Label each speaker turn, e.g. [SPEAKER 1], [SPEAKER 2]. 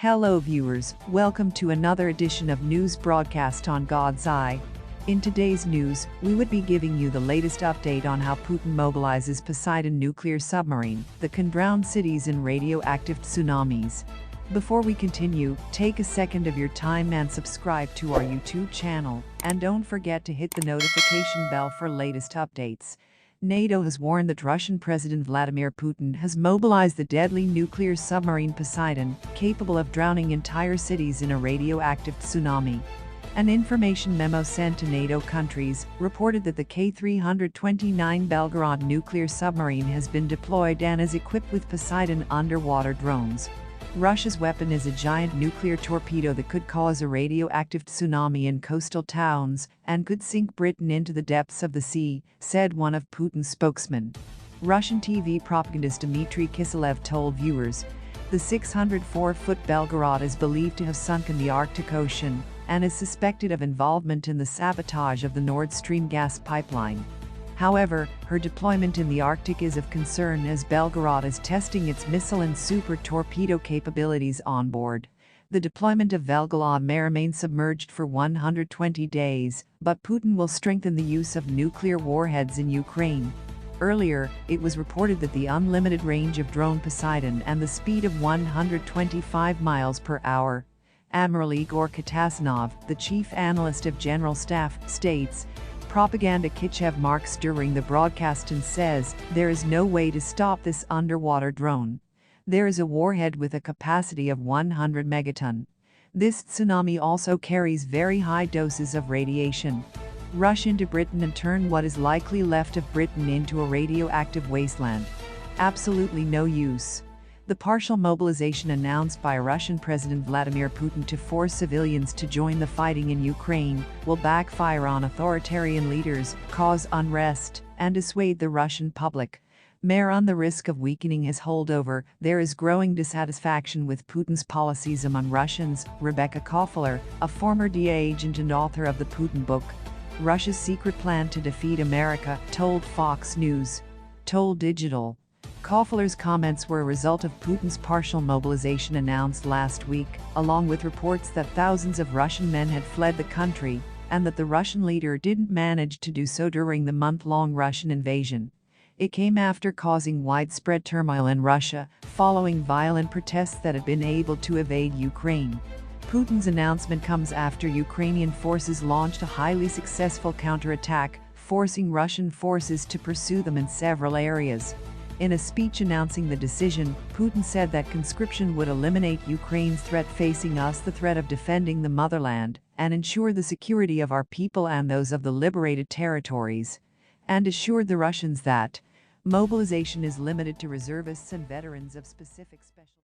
[SPEAKER 1] Hello viewers, welcome to another edition of News Broadcast on God's Eye. In today's news, we would be giving you the latest update on how Putin mobilizes Poseidon nuclear submarine that can drown cities in radioactive tsunamis. Before we continue, take a second of your time and subscribe to our YouTube channel, and don't forget to hit the notification bell for latest updates. NATO has warned that Russian President Vladimir Putin has mobilized the deadly nuclear submarine Poseidon, capable of drowning entire cities in a radioactive tsunami. An information memo sent to NATO countries reported that the K-329 Belgorod nuclear submarine has been deployed and is equipped with Poseidon underwater drones. Russia's weapon is a giant nuclear torpedo that could cause a radioactive tsunami in coastal towns and could sink Britain into the depths of the sea, said one of Putin's spokesmen. Russian TV propagandist Dmitry Kiselev told viewers, the 604-foot Belgorod is believed to have sunk in the Arctic Ocean and is suspected of involvement in the sabotage of the Nord Stream gas pipeline. However, her deployment in the Arctic is of concern as Belgorod is testing its missile and super torpedo capabilities on board. The deployment of Belgorod may remain submerged for 120 days, but Putin will strengthen the use of nuclear warheads in Ukraine. Earlier, it was reported that the unlimited range of drone Poseidon and the speed of 125 miles per hour. Admiral Igor Katasanov, the chief analyst of General Staff, states, propaganda Kichev marks during the broadcast and says, there is no way to stop this underwater drone. There is a warhead with a capacity of 100 megaton. This tsunami also carries very high doses of radiation. Rush into Britain and turn what is likely left of Britain into a radioactive wasteland. Absolutely no use. The partial mobilization announced by Russian President Vladimir Putin to force civilians to join the fighting in Ukraine will backfire on authoritarian leaders, cause unrest, and dissuade the Russian public. On the risk of weakening his holdover, there is growing dissatisfaction with Putin's policies among Russians, Rebecca Koffler, a former DIA agent and author of the Putin book, Russia's Secret Plan to Defeat America, told Fox News. Told Digital. Koffler's comments were a result of Putin's partial mobilization announced last week, along with reports that thousands of Russian men had fled the country, and that the Russian leader didn't manage to do so during the month-long Russian invasion. It came after causing widespread turmoil in Russia, following violent protests that had been able to evade Ukraine. Putin's announcement comes after Ukrainian forces launched a highly successful counterattack, forcing Russian forces to pursue them in several areas. In a speech announcing the decision, Putin said that conscription would eliminate Ukraine's threat facing us, the threat of defending the motherland, and ensure the security of our people and those of the liberated territories, and assured the Russians that mobilization is limited to reservists and veterans of specific special